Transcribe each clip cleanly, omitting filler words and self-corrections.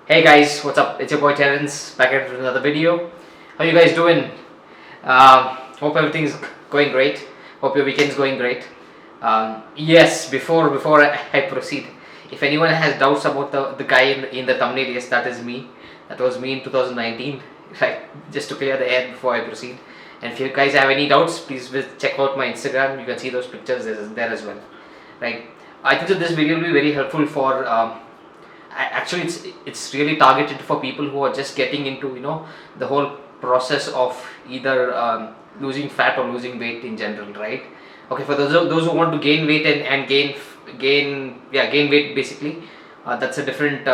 Hey guys, what's up? It's your boy Terence back at another video. How you guys doing? Hope everything's going great. Hope your weekend's going great. Yes, before I proceed, if anyone has doubts about the guy in the thumbnail, yes, that is me. That was me in 2019. Right, just to clear the air before I proceed. And if you guys have any doubts, please check out my Instagram. You can see those pictures there as well. Right. I think that this video will be very helpful for. Actually it's really targeted for people who are just getting into the whole process of either losing fat or losing weight in general, right? Okay, for those who want to gain weight and gain weight basically, that's a different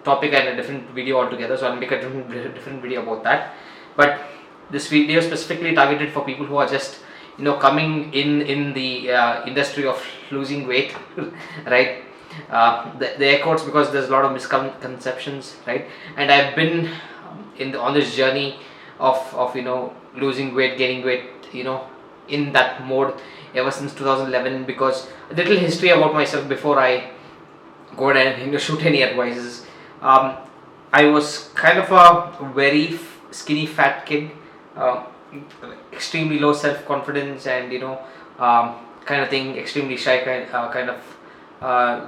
topic and a different video altogether, so I'll make a different video about that. But this video is specifically targeted for people who are just coming in the industry of losing weight right? The air quotes, because there's a lot of misconceptions, right? And I've been on this journey of losing weight, gaining weight, in that mode ever since 2011. Because a little history about myself before I go ahead and shoot any advices. I was kind of a very skinny fat kid, uh, extremely low self confidence, and kind of thing, extremely shy kind of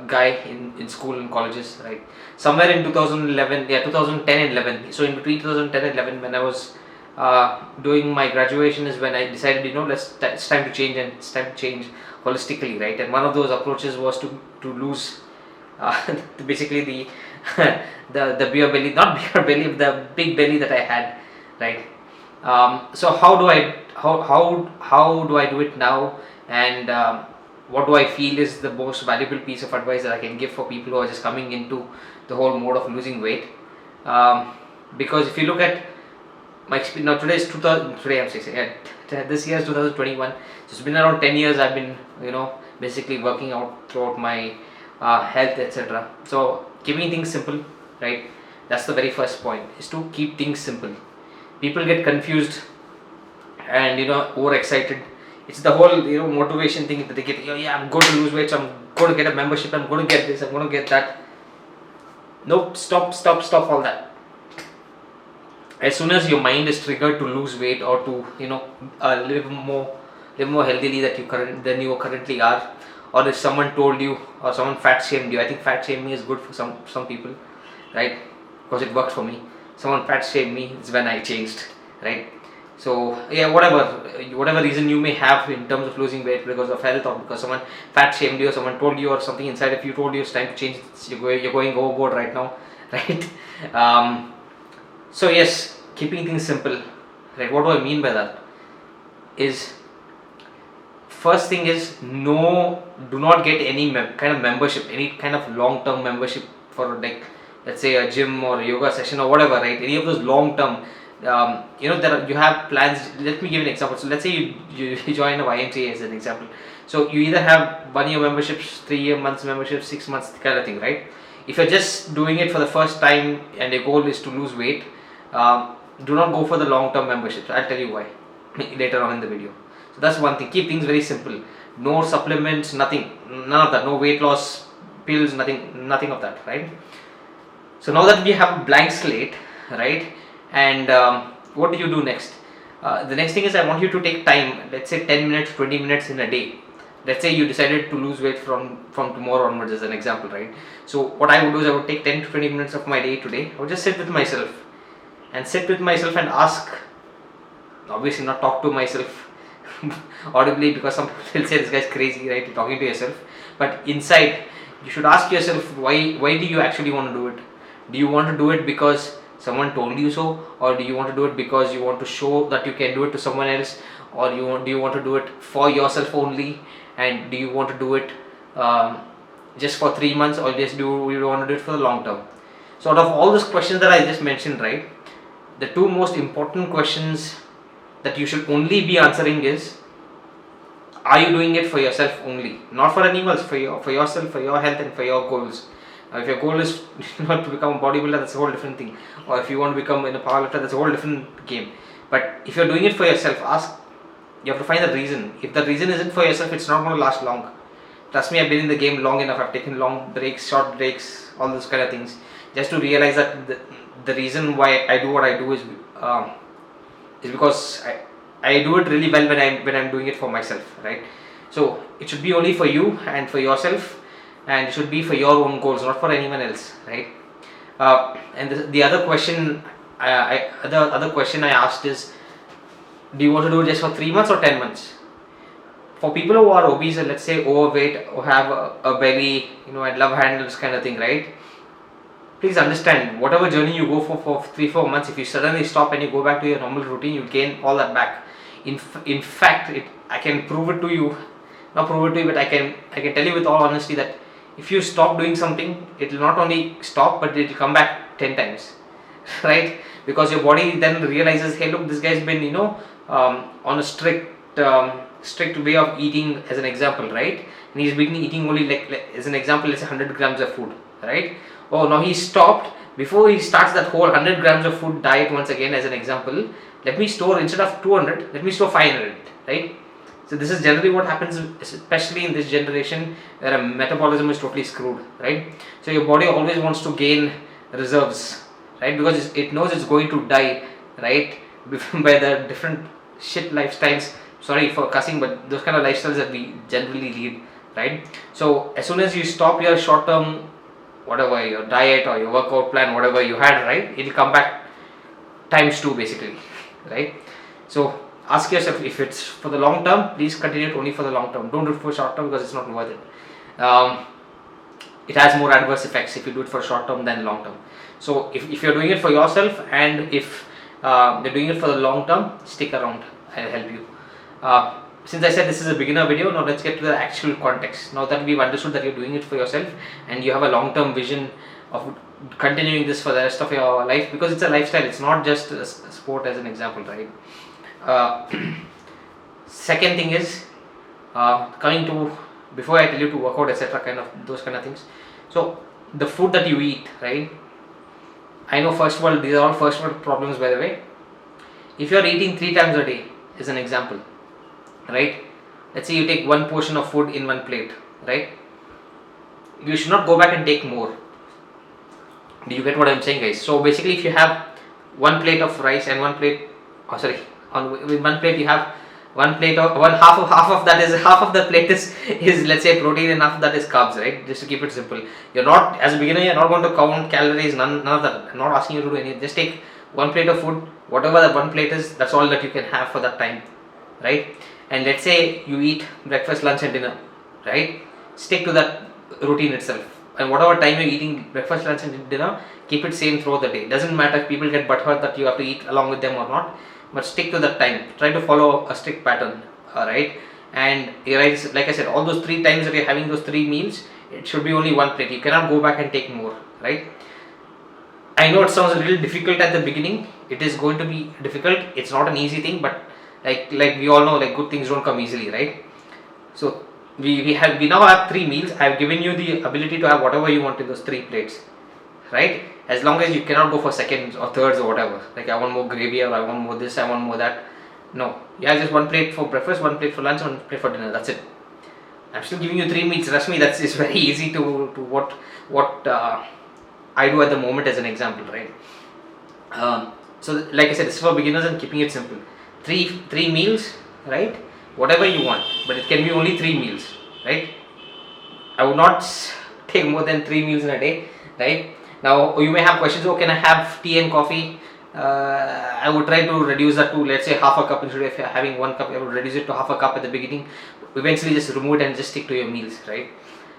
guy in school and colleges, right? Somewhere in 2011, yeah, 2010 and 11. So in between 2010 and 11, when I was doing my graduation, is when I decided, it's time to change, and it's time to change holistically, right? And one of those approaches was to lose basically the the beer belly, not beer belly, the big belly that I had, right? So how do I do it now, and what do I feel is the most valuable piece of advice that I can give for people who are just coming into the whole mode of losing weight? Because if you look at my experience, now today is 2000, today I'm saying, this year is 2021, so it's been around 10 years I've been basically working out throughout my health, etc. So keeping things simple, right? That's the very first point, is to keep things simple. People get confused and overexcited. It's the whole motivation thing that they get. Yeah, I'm going to lose weight, so I'm going to get a membership, I'm going to get this, I'm going to get that. Nope, stop all that. As soon as your mind is triggered to lose weight, or to live more healthily than you currently are, or if someone told you, or someone fat shamed you. I think fat shaming is good for some people, right? Because it worked for me. Someone fat shamed me, it's when I changed, right? So yeah, whatever reason you may have in terms of losing weight, because of health, or because someone fat shamed you, or someone told you, or something inside of you told you it's time to change, you're going overboard right now, right? So yes, keeping things simple, right? What do I mean by that? Is, first thing is, do not get any kind of membership, any kind of long-term membership for, like, let's say a gym or a yoga session or whatever, right? Any of those long-term, you have plans. Let me give an example. So let's say you join a YMCA as an example. So you either have 1 year memberships, 3 months memberships, 6 months kind of thing, right? If you're just doing it for the first time and your goal is to lose weight, do not go for the long-term memberships. I'll tell you why later on in the video. So that's one thing. Keep things very simple. No supplements, nothing, none of that. No weight loss pills, nothing of that, right? So now that we have a blank slate, right? And what do you do next? The next thing is, I want you to take time. Let's say 10 minutes, 20 minutes in a day. Let's say you decided to lose weight from tomorrow onwards, as an example, right? So what I would do is, I would take 10 to 20 minutes of my day today. I would just sit with myself and ask. Obviously, not talk to myself audibly, because some people will say this guy's crazy, right? You're talking to yourself. But inside, you should ask yourself, why do you actually want to do it? Do you want to do it because someone told you so, or do you want to do it because you want to show that you can do it to someone else, or do you want to do it for yourself only, and do you want to do it just for 3 months, or just do you want to do it for the long term? So out of all those questions that I just mentioned, right, the two most important questions that you should only be answering is, are you doing it for yourself only, not for anyone else, for yourself, for your health, and for your goals. If your goal is not to become a bodybuilder, that's a whole different thing. Or if you want to become a powerlifter, that's a whole different game. But if you're doing it for yourself, you have to find the reason. If the reason isn't for yourself, it's not going to last long. Trust me, I've been in the game long enough. I've taken long breaks, short breaks, all those kind of things. just to realize that the reason why I do what I do is because I do it really well when I'm doing it for myself, right? So it should be only for you and for yourself, and it should be for your own goals, not for anyone else, right? And the other question, the other question I asked is, do you want to do it just for 3 months or 10 months? For people who are obese and let's say overweight or have a belly, and love handles kind of thing, right? Please understand, whatever journey you go for 3-4 months, if you suddenly stop and you go back to your normal routine, you gain all that back. In fact, I can prove it to you, not prove it to you, but I can tell you with all honesty that if you stop doing something, it will not only stop, but it will come back 10 times, right? Because your body then realizes, hey, look, this guy's been, on a strict way of eating, as an example, right? And he's been eating only like as an example, let's say 100 grams of food, right? Oh, now he stopped. Before he starts that whole 100 grams of food diet once again, as an example, let me store, instead of 200, let me store 500, right? So this is generally what happens, especially in this generation where a metabolism is totally screwed, right? So your body always wants to gain reserves, right? Because it knows it's going to die, right? By the different shit lifestyles, sorry for cussing, but those kind of lifestyles that we generally lead, right? So as soon as you stop your short term, whatever your diet or your workout plan, whatever you had, right, it will come back times 2 basically, right? So ask yourself, if it's for the long term, please continue it only for the long term. Don't do it for short term because it's not worth it. It has more adverse effects if you do it for short term than long term. So if you're doing it for yourself, and if you're doing it for the long term, stick around, I'll help you. Since I said this is a beginner video, now let's get to the actual context. Now that we've understood that you're doing it for yourself and you have a long term vision of continuing this for the rest of your life, because it's a lifestyle, it's not just a sport, as an example, right? Second thing is, coming to, before I tell you to work out, etc., kind of those kind of things. So the food that you eat, right? I know first world, these are all first world problems, by the way. If you're eating 3 times a day, as an example, right? Let's say you take one portion of food in one plate, right? You should not go back and take more. Do you get what I'm saying, guys? So basically, if you have one plate of rice and one plate, with one plate you have one plate of half of the plate is let's say protein, and half of that is carbs, right? Just to keep it simple. You're not, as a beginner, you're not going to count calories, none of that. I'm not asking you to do anything. Just take one plate of food, whatever that one plate is, that's all that you can have for that time, right? And let's say you eat breakfast, lunch and dinner, right? Stick to that routine itself. And whatever time you're eating breakfast, lunch and dinner, keep it same throughout the day. Doesn't matter if people get butthurt that you have to eat along with them or not, but stick to that time. Try to follow a strict pattern, alright? And like I said, all those 3 times that you're having those 3 meals, it should be only one plate. You cannot go back and take more, right? I know it sounds a little difficult at the beginning. It is going to be difficult. It's not an easy thing, but like we all know, like, good things don't come easily, right? So we now have 3 meals. I have given you the ability to have whatever you want in those 3 plates, right? As long as you cannot go for seconds or thirds or whatever, like I want more gravy, or I want more this, I want more that. No, you have just one plate for breakfast, one plate for lunch, one plate for dinner. That's it. I'm still giving you 3 meals. Trust me, that's is very easy to what I do at the moment, as an example, right? So like I said, this is for beginners and keeping it simple. 3 meals, right? Whatever you want, but it can be only 3 meals, right? I would not take more than 3 meals in a day, right? Now you may have questions. Oh, can I have tea and coffee? I would try to reduce that to, let's say, half a cup. Instead of having 1 cup, I would reduce it to half a cup at the beginning. Eventually just remove it and just stick to your meals, right?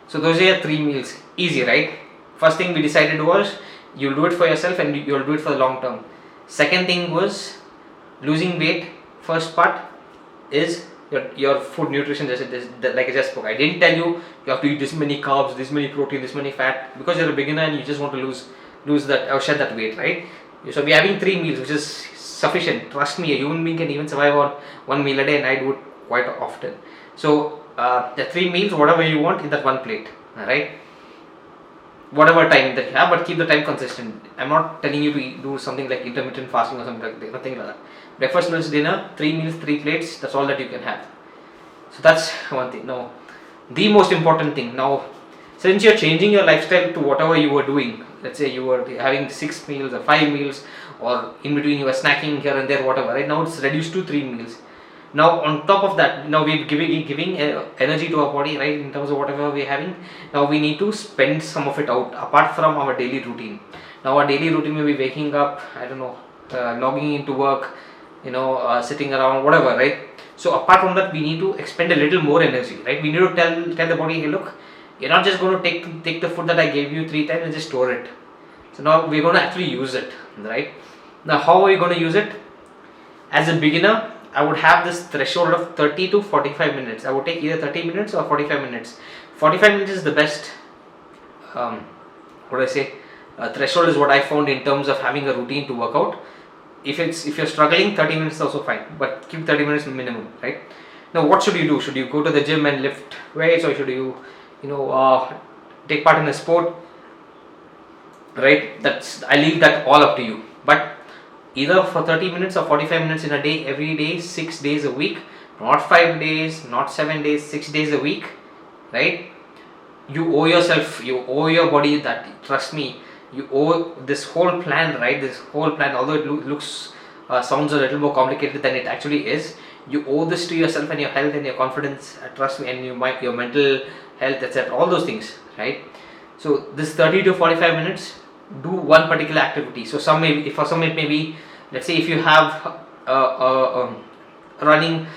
So those are your 3 meals. Easy, right? First thing we decided was, you'll do it for yourself and you'll do it for the long term. Second thing was losing weight. First part is your food nutrition. Like I just spoke, I didn't tell you have to eat this many carbs, this many protein, this many fat, because you're a beginner and you just want to lose that or shed that weight, right? So we're having 3 meals, which is sufficient. Trust me, a human being can even survive on 1 meal a day, and I do it quite often. So the 3 meals, whatever you want in that one plate, alright? Whatever time that you have, but keep the time consistent. I'm not telling you to do something like intermittent fasting or something like that, nothing like that. Breakfast, lunch, dinner, 3 meals, 3 plates, that's all that you can have. So that's one thing. Now, the most important thing, now, since you're changing your lifestyle to whatever you were doing, let's say you were having 6 meals or 5 meals, or in between you were snacking here and there, whatever, right? Now it's reduced to 3 meals. Now on top of that, now we're giving energy to our body, right, in terms of whatever we're having. Now we need to spend some of it out apart from our daily routine. Now our daily routine may be waking up, I don't know, logging into work, sitting around, whatever, right? So apart from that, we need to expend a little more energy, right? We need to tell the body, hey, look, you're not just going to take the food that I gave you 3 times and just store it. So now we're going to actually use it, right? Now how are we going to use it? As a beginner, I would have this threshold of 30 to 45 minutes. I would take either 30 minutes or 45 minutes. 45 minutes is the best, threshold is what I found in terms of having a routine to work out. If you're struggling, 30 minutes is also fine, but keep 30 minutes minimum, right? Now what should you do? Should you go to the gym and lift weights, or should you take part in a sport, right? I leave that all up to you. But either for 30 minutes or 45 minutes in a day, every day, 6 days a week, not 5 days, not 7 days, 6 days a week, right? You owe yourself, you owe your body that. Trust me, you owe this whole plan, right? This whole plan, although it looks sounds a little more complicated than it actually is, you owe this to yourself and your health and your confidence, trust me, and your mental health, etc., all those things, right? So this 30 to 45 minutes, do one particular activity. So for some it may be, let's say if you have a running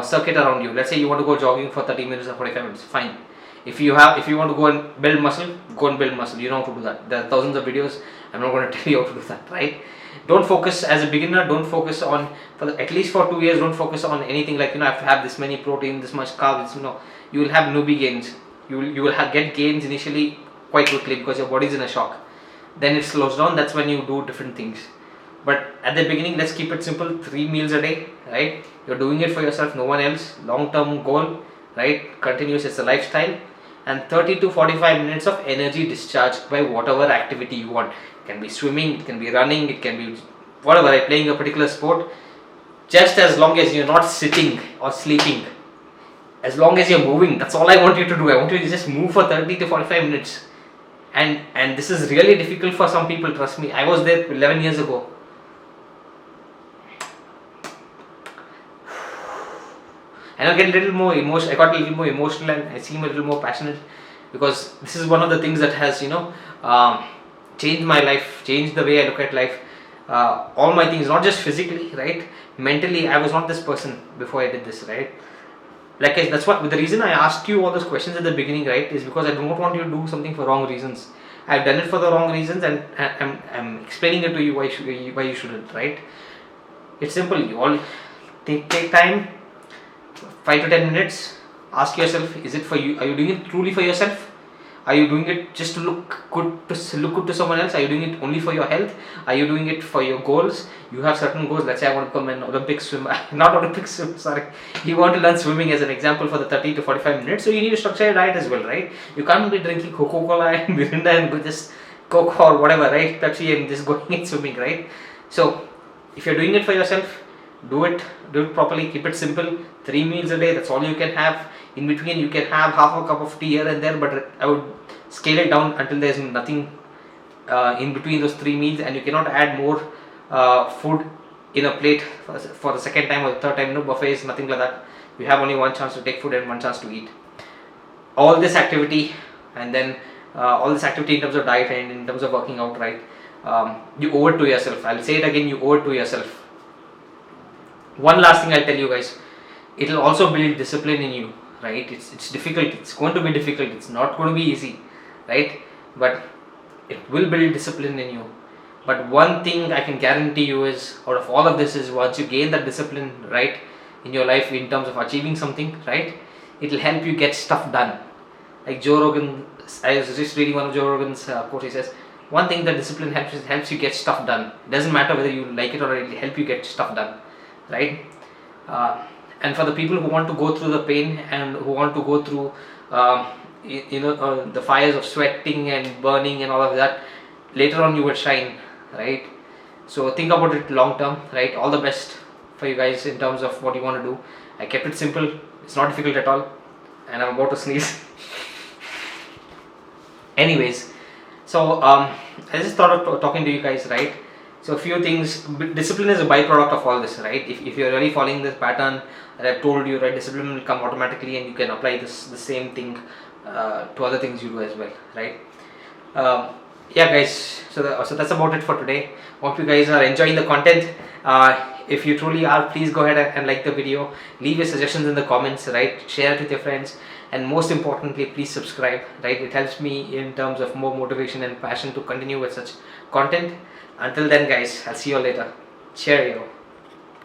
circuit around you, let's say you want to go jogging for 30 minutes or 45 minutes, fine. If you want to go and build muscle, go and build muscle. You know how to do that. There are thousands of videos. I'm not going to tell you how to do that, right? Don't focus as a beginner. Don't focus on at least for 2 years. Don't focus on anything like I have to have this many protein, this much carbs. You will have newbie gains. You will get gains initially quite quickly because your body is in a shock. Then it slows down. That's when you do different things. But at the beginning, let's keep it simple. 3 meals a day, right? You're doing it for yourself, no one else. Long-term goal, right? Continuous. It's a lifestyle. And 30 to 45 minutes of energy discharged by whatever activity you want. It can be swimming, it can be running, it can be whatever, right? Playing a particular sport. Just as long as you're not sitting or sleeping, as long as you're moving, that's all I want you to do. I want you to just move for 30 to 45 minutes. And this is really difficult for some people, trust me. I was there 11 years ago. And I got a little more emotional, and I seem a little more passionate because this is one of the things that has changed my life, changed the way I look at life. All my things, not just physically, right? Mentally, I was not this person before I did this, right? That's what the reason I asked you all those questions at the beginning, right, is because I don't want you to do something for wrong reasons. I've done it for the wrong reasons, and I'm explaining it to you why you shouldn't, right? It's simple. You all take time, 5 to 10 minutes. Ask yourself: is it for you? Are you doing it truly for yourself? Are you doing it just to look good to someone else? Are you doing it only for your health? Are you doing it for your goals? You have certain goals. Let's say I want to become an Olympic swimmer. Not Olympic swimmer, sorry. You want to learn swimming as an example for the 30 to 45 minutes. So you need to structure your diet as well, right? You can't be drinking Coca-Cola and Mirinda and just Coke or whatever, right? Pepsi and just going and swimming, right? So if you're doing it for yourself, do it properly. Keep it simple. 3 meals a day. That's all you can have. In between, you can have half a cup of tea here and there, but I would scale it down until there's nothing in between those 3 meals, and you cannot add more food in a plate for the second time or the third time. No buffets, nothing like that. You have only one chance to take food and one chance to eat. All this activity, and then all this activity in terms of diet and in terms of working out, right? You owe it to yourself. I'll say it again, you owe it to yourself. One last thing I'll tell you guys, it'll also build discipline in you, right? It's difficult. It's going to be difficult. It's not going to be easy, right? But it will build discipline in you. But one thing I can guarantee you is, out of all of this, is once you gain that discipline, right, in your life in terms of achieving something, right, it'll help you get stuff done. Like Joe Rogan, I was just reading one of Joe Rogan's quotes. He says, one thing that discipline helps you get stuff done. It doesn't matter whether you like it or not, it'll help you get stuff done, right? And for the people who want to go through the pain and who want to go through the fires of sweating and burning and all of that, later on you will shine, right? So think about it long term, right? All the best for you guys in terms of what you want to do. I kept it simple. It's not difficult at all, and I'm about to sneeze. Anyways, So I just thought of talking to you guys, right? So a few things. Discipline is a byproduct of all this, right? If you're really following this pattern that I've told you, right, discipline will come automatically, and you can apply the same thing to other things you do as well, right? Yeah, guys. So that's about it for today. Hope you guys are enjoying the content. If you truly are, please go ahead and like the video. Leave your suggestions in the comments, right? Share it with your friends, and most importantly, please subscribe, right? It helps me in terms of more motivation and passion to continue with such content. Until then, guys, I'll see you all later. Cheerio.